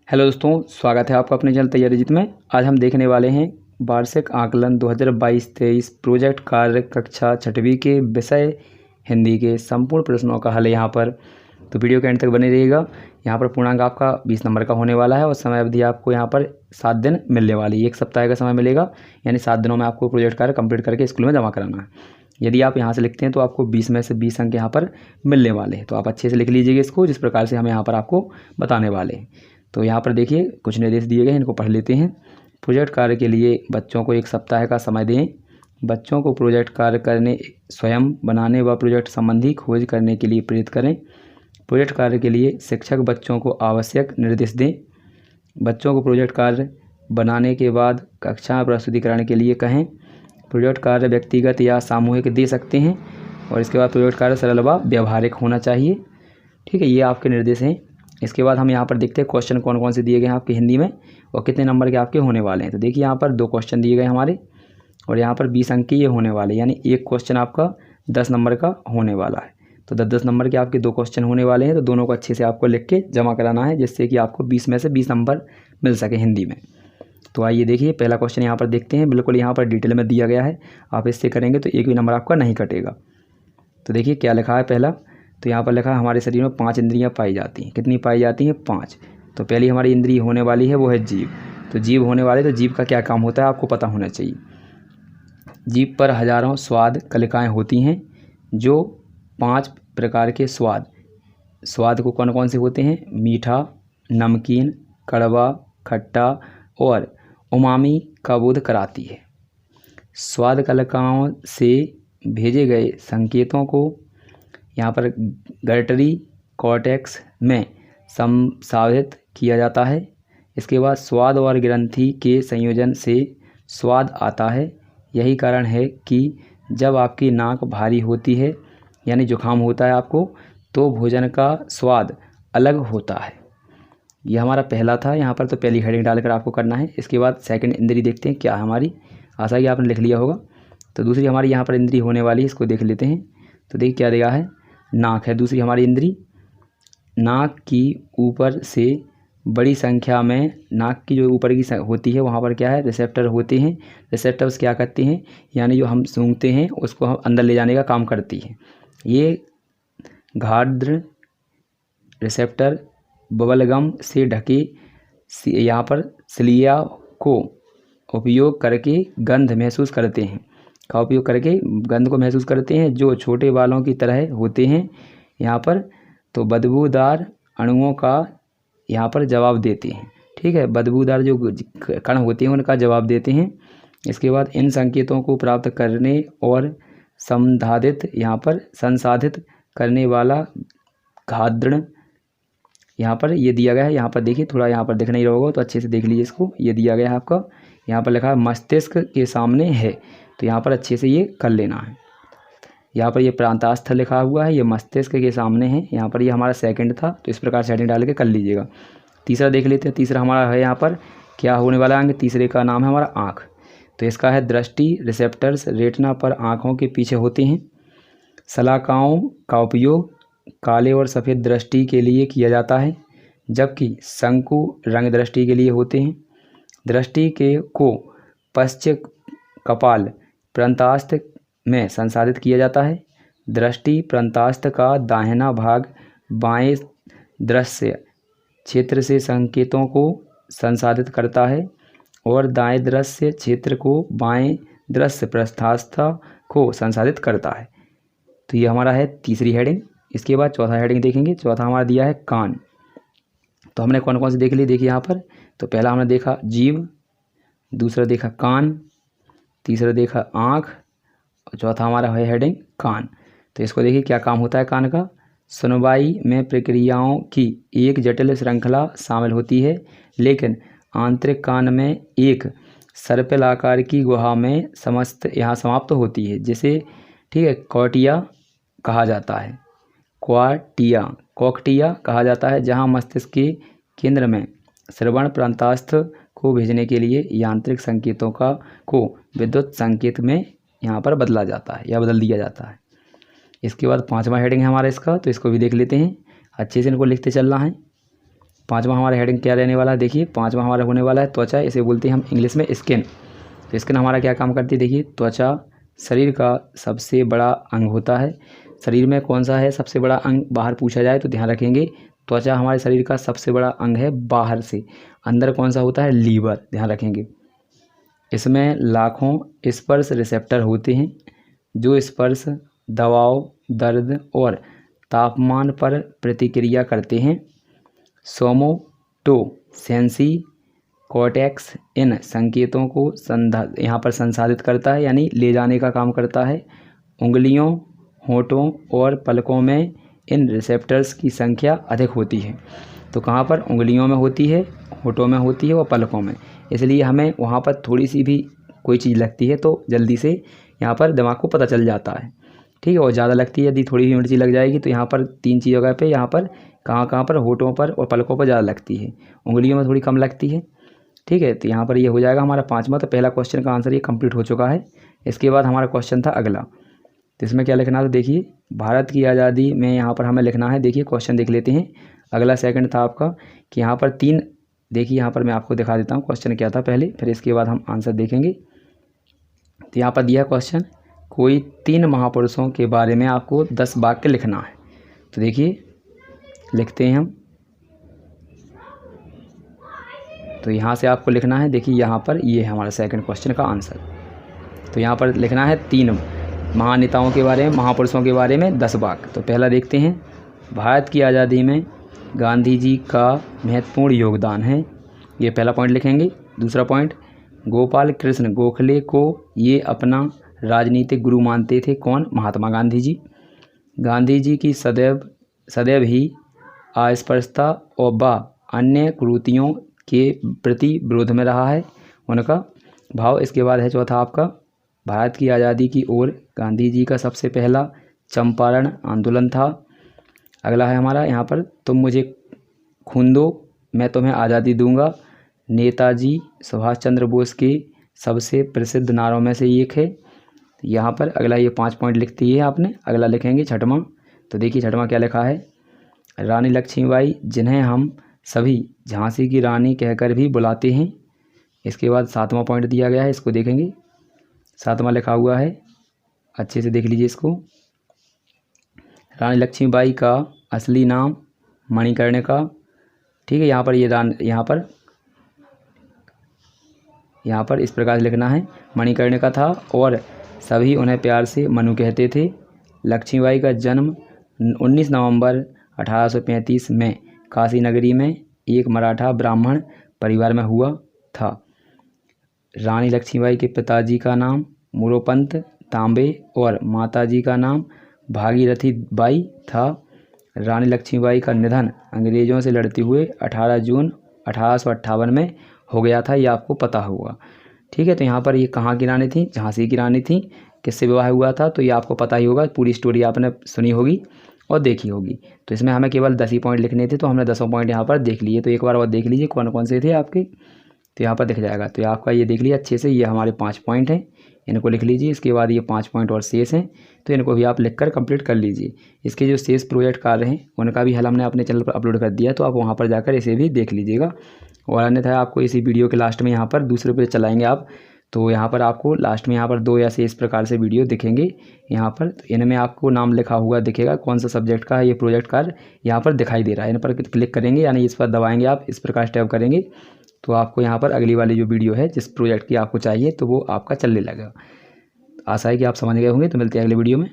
Hello दोस्तों, स्वागत है आपका अपने चैनल तैयारी जित में। आज हम देखने वाले हैं वार्षिक आकलन 2022-23 प्रोजेक्ट कार्य कक्षा छठवीं के विषय हिंदी के संपूर्ण प्रश्नों का हल यहाँ पर। तो वीडियो के एंड तक बने रहिएगा। यहाँ पर पूर्णांक आपका 20 नंबर का होने वाला है और समय अवधि आपको यहाँ पर 7 दिन मिलने वाली है। 1 सप्ताह का समय मिलेगा, यानी 7 दिनों में आपको प्रोजेक्ट कार्य कंप्लीट करके स्कूल में जमा कराना है। यदि आप यहाँ से लिखते हैं तो आपको 20 में से 20 अंक यहाँ पर मिलने वाले हैं। तो आप अच्छे से लिख लीजिएगा इसको, जिस प्रकार से हम यहाँ पर आपको बताने वाले हैं। तो यहाँ पर देखिए कुछ निर्देश दिए गए हैं, इनको पढ़ लेते हैं। प्रोजेक्ट कार्य के लिए बच्चों को 1 सप्ताह का समय दें। बच्चों को प्रोजेक्ट कार्य करने, स्वयं बनाने व प्रोजेक्ट संबंधी खोज करने के लिए प्रेरित करें। प्रोजेक्ट कार्य के लिए शिक्षक बच्चों को आवश्यक निर्देश दें। बच्चों को प्रोजेक्ट कार्य बनाने के बाद कक्षा में प्रस्तुतिकरण के लिए कहें। प्रोजेक्ट कार्य व्यक्तिगत या सामूहिक दे सकते हैं और इसके बाद प्रोजेक्ट कार्य सरल व व्यावहारिक होना चाहिए। ठीक है, ये आपके निर्देश हैं। इसके बाद हम यहाँ पर देखते हैं क्वेश्चन कौन कौन से दिए गए हैं आपके हिंदी में और कितने नंबर के आपके होने वाले हैं। तो देखिए यहाँ पर 2 क्वेश्चन दिए गए हमारे और यहाँ पर 20 अंक के ये होने वाले, यानी एक क्वेश्चन आपका 10 नंबर का होने वाला है। तो 10-10 नंबर के आपके 2 क्वेश्चन होने वाले हैं। तो दोनों को अच्छे से आपको लिख के जमा कराना है, जिससे कि आपको 20 में से 20 नंबर मिल सके हिंदी में। तो आइए देखिए पहला क्वेश्चन यहाँ पर देखते हैं। बिल्कुल यहाँ पर डिटेल में दिया गया है, आप इससे करेंगे तो एक भी नंबर आपका नहीं कटेगा। तो देखिए क्या लिखा है पहला। तो यहाँ पर लिखा है हमारे शरीर में 5 इंद्रियाँ पाई जाती हैं। कितनी पाई जाती हैं? 5। तो पहली हमारी इंद्रिय होने वाली है वो है जीभ। तो जीभ होने वाले, तो जीभ का क्या काम होता है आपको पता होना चाहिए। जीभ पर हजारों स्वाद कलिकाएँ होती हैं, जो 5 प्रकार के स्वाद को कौन कौन से होते हैं? मीठा, नमकीन, कड़वा, खट्टा और उमामी का बोध कराती है। स्वाद कलिकाओं से भेजे गए संकेतों को यहाँ पर गैटरी कॉर्टेक्स में संसाधित किया जाता है। इसके बाद स्वाद और ग्रंथि के संयोजन से स्वाद आता है। यही कारण है कि जब आपकी नाक भारी होती है, यानी जुकाम होता है आपको, तो भोजन का स्वाद अलग होता है। ये हमारा पहला था। यहाँ पर तो पहली हेडिंग डालकर आपको करना है। इसके बाद सेकंड इंद्री देखते हैं क्या हमारी, आशा ही आपने लिख लिया होगा। तो दूसरी हमारी यहाँ पर इंद्री होने वाली है, इसको देख लेते हैं। तो देखिए क्या दिया है, नाक है दूसरी हमारी इंद्री। नाक की ऊपर से बड़ी संख्या में, नाक की जो ऊपर की होती है वहाँ पर क्या है, रिसेप्टर होते हैं। रिसेप्टर्स क्या करते हैं, यानी जो हम सूंघते हैं उसको हम अंदर ले जाने का काम करती है। ये घाड्र रिसेप्टर बबलगम से ढके यहाँ पर सिलिया को उपयोग करके गंध महसूस करते हैं, का उपयोग करके गंध को महसूस करते हैं, जो छोटे बालों की तरह होते हैं यहाँ पर। तो बदबूदार अणुओं का यहाँ पर जवाब देते हैं। ठीक है, बदबूदार जो कण होते हैं उनका जवाब देते हैं। इसके बाद इन संकेतों को प्राप्त करने और संसाधित करने वाला घाद्रण यहाँ पर ये दिया गया है। यहाँ पर देखिए थोड़ा यहाँ पर दिख नहीं रहा होगा, तो अच्छे से देख लीजिए इसको। ये दिया गया है आपका, यहाँ पर लिखा है मस्तिष्क के सामने है। तो यहाँ पर अच्छे से ये कर लेना है। यहाँ पर ये प्रांतास्थ लिखा हुआ है, ये मस्तिष्क के सामने है। यहाँ पर ये हमारा सेकंड था, तो इस प्रकार से हेडिंग डाल के कर लीजिएगा। तीसरा देख लेते हैं। तीसरा हमारा है यहाँ पर क्या होने वाला अंग, तीसरे का नाम है हमारा आँख। तो इसका है दृष्टि रिसेप्टर्स रेटिना पर आँखों के पीछे होते हैं। शलाकाओं का उपयोग काले और सफ़ेद दृष्टि के लिए किया जाता है, जबकि शंकु रंग दृष्टि के लिए होते हैं। दृष्टि के को पश्चिम कपाल प्रंतास्थ में संसाधित किया जाता है। दृष्टि प्रंतास्थ का दाहिना भाग बाएं दृश्य क्षेत्र से संकेतों को संसाधित करता है और दाएं दृश्य क्षेत्र को बाएं दृश्य प्रस्थास्थ को संसाधित करता है। तो ये हमारा है तीसरी हेडिंग। इसके बाद चौथा हेडिंग देखेंगे। चौथा हमारा दिया है कान। तो हमने कौन कौन से देख लिए, देखिए यहाँ पर। तो पहला हमने देखा जीभ, दूसरा देखा कान, तीसरा देखा आँख और चौथा हमारा है हेडिंग कान। तो इसको देखिए क्या काम होता है कान का। सुनवाई में प्रक्रियाओं की एक जटिल श्रृंखला शामिल होती है, लेकिन आंतरिक कान में एक सर्पिल आकार की गुहा में समस्त यहाँ समाप्त होती है, जिसे ठीक है कॉर्टिया कहा जाता है। कोक्टिया कहा जाता है, जहाँ मस्तिष्क के केंद्र में श्रवण प्रांतास्थ को भेजने के लिए यांत्रिक संकेतों को विद्युत संकेत में यहाँ पर बदला जाता है या बदल दिया जाता है। इसके बाद 5वां हेडिंग है हमारा इसका, तो इसको भी देख लेते हैं। अच्छे से इनको लिखते चलना है। 5वां हमारा हेडिंग क्या रहने वाला है, देखिए 5वां हमारा होने वाला है त्वचा, इसे बोलते हैं हम इंग्लिश में स्किन। तो स्किन हमारा क्या काम करती है, देखिए त्वचा शरीर का सबसे बड़ा अंग होता है। शरीर में कौन सा है सबसे बड़ा अंग, बाहर पूछा जाए तो ध्यान रखेंगे त्वचा हमारे शरीर का सबसे बड़ा अंग है बाहर से। अंदर कौन सा होता है, लीवर, ध्यान रखेंगे। इसमें लाखों स्पर्श रिसेप्टर होते हैं जो स्पर्श, दबाव, दर्द और तापमान पर प्रतिक्रिया करते हैं। सोमाटोसेंसी कॉर्टेक्स इन संकेतों को यहाँ पर संसाधित करता है, यानी ले जाने का काम करता है। उंगलियों, होंठों और पलकों में इन रिसेप्टर्स की संख्या अधिक होती है। तो कहाँ पर, उंगलियों में होती है, होंठों में होती है और पलकों में, इसलिए हमें वहाँ पर थोड़ी सी भी कोई चीज़ लगती है तो जल्दी से यहाँ पर दिमाग को पता चल जाता है, ठीक है। और ज़्यादा लगती है, यदि थोड़ी भी मिर्ची लग जाएगी तो यहाँ पर 3 चीज़ जगह पे, यहाँ पर कहाँ पर, होंठों पर और पलकों पर ज़्यादा लगती है, उंगलियों में थोड़ी कम लगती है, ठीक है। तो यहाँ पर ये हो जाएगा हमारा 5वां। तो पहला क्वेश्चन का आंसर ये कंप्लीट हो चुका है। इसके बाद हमारा क्वेश्चन था अगला, तो इसमें क्या लिखना था, देखिए भारत की आज़ादी में यहाँ पर हमें लिखना है। देखिए क्वेश्चन देख लेते हैं। अगला सेकंड था आपका कि यहाँ पर 3, देखिए यहाँ पर मैं आपको दिखा देता हूँ क्वेश्चन क्या था पहले, फिर इसके बाद हम आंसर देखेंगे। तो यहाँ पर दिया क्वेश्चन, कोई 3 महापुरुषों के बारे में आपको 10 वाक्य लिखना है। तो देखिए लिखते हैं हम, तो यहाँ से आपको लिखना है, देखिए यहाँ पर ये है हमारा सेकंड क्वेश्चन का आंसर। तो यहाँ पर लिखना है 3 महानेताओं के बारे में, महापुरुषों के बारे में 10 वाक्य। तो पहला देखते हैं, भारत की आज़ादी में गांधी जी का महत्वपूर्ण योगदान है, ये पहला पॉइंट लिखेंगे। दूसरा पॉइंट, गोपाल कृष्ण गोखले को ये अपना राजनीतिक गुरु मानते थे, कौन, महात्मा गांधी जी। गांधी जी की सदैव ही अस्पृश्यता और व अन्य कुरीतियों के प्रति विरोध में रहा है उनका भाव। इसके बाद है चौथा आपका, भारत की आज़ादी की ओर गांधी जी का सबसे पहला चंपारण आंदोलन था। अगला है हमारा यहाँ पर, तुम मुझे खून दो मैं तुम्हें आज़ादी दूंगा, नेताजी सुभाष चंद्र बोस के सबसे प्रसिद्ध नारों में से एक है। यहाँ पर अगला ये 5 पॉइंट लिखती है आपने। अगला लिखेंगे छठवां, तो देखिए छठवां क्या लिखा है, रानी लक्ष्मीबाई जिन्हें हम सभी झांसी की रानी कहकर भी बुलाते हैं। इसके बाद 7वां पॉइंट दिया गया है, इसको देखेंगे। 7वां लिखा हुआ है, अच्छे से देख लीजिए इसको, रानी लक्ष्मीबाई का असली नाम मणिकर्णिका, ठीक है। यहाँ पर ये यहाँ पर इस प्रकार से लिखना है, मणिकर्णिका था और सभी उन्हें प्यार से मनु कहते थे। लक्ष्मीबाई का जन्म 19 नवंबर 1835 में काशी नगरी में एक मराठा ब्राह्मण परिवार में हुआ था। रानी लक्ष्मीबाई के पिताजी का नाम मोरोपंत तांबे और माताजी का नाम भागीरथी बाई था। रानी लक्ष्मीबाई का निधन अंग्रेज़ों से लड़ते हुए 18 जून 1858 में हो गया था, ये आपको पता होगा, ठीक है। तो यहाँ पर ये कहाँ की रानी थी, झांसी की रानी थी। किससे विवाह हुआ था, तो ये आपको पता ही होगा, पूरी स्टोरी आपने सुनी होगी और देखी होगी। तो इसमें हमें केवल 10 ही पॉइंट लिखने थे, तो हमने 10 पॉइंट यहाँ पर देख लिए। तो एक बार और देख लीजिए कौन कौन से थे आपके, तो यहाँ पर दिख जाएगा। तो आपका ये देख लीजिए अच्छे से, ये हमारे 5 पॉइंट हैं, इनको लिख लीजिए। इसके बाद ये 5 पॉइंट और शेष हैं, तो इनको भी आप लिखकर कंप्लीट कर लीजिए। इसके जो शेष प्रोजेक्ट कार्य हैं उनका भी हल हमने अपने चैनल पर अपलोड कर दिया, तो आप वहाँ पर जाकर इसे भी देख लीजिएगा। और अन्यथा आपको इसी वीडियो के लास्ट में यहाँ पर दूसरे पेज चलाएँगे आप, तो यहाँ पर आपको लास्ट में यहाँ पर 2 या से इस प्रकार से वीडियो दिखेंगे यहाँ पर। तो इनमें आपको नाम लिखा हुआ दिखेगा, कौन सा सब्जेक्ट का है ये प्रोजेक्ट कार्य यहाँ पर दिखाई दे रहा है। इन पर क्लिक करेंगे, यानी इस पर दबाएंगे आप, इस प्रकार टैप करेंगे तो आपको यहाँ पर अगली वाली जो वीडियो है जिस प्रोजेक्ट की आपको चाहिए तो वो आपका चलने लगेगा। आशा है कि आप समझ गए होंगे। तो मिलते हैं अगले वीडियो में।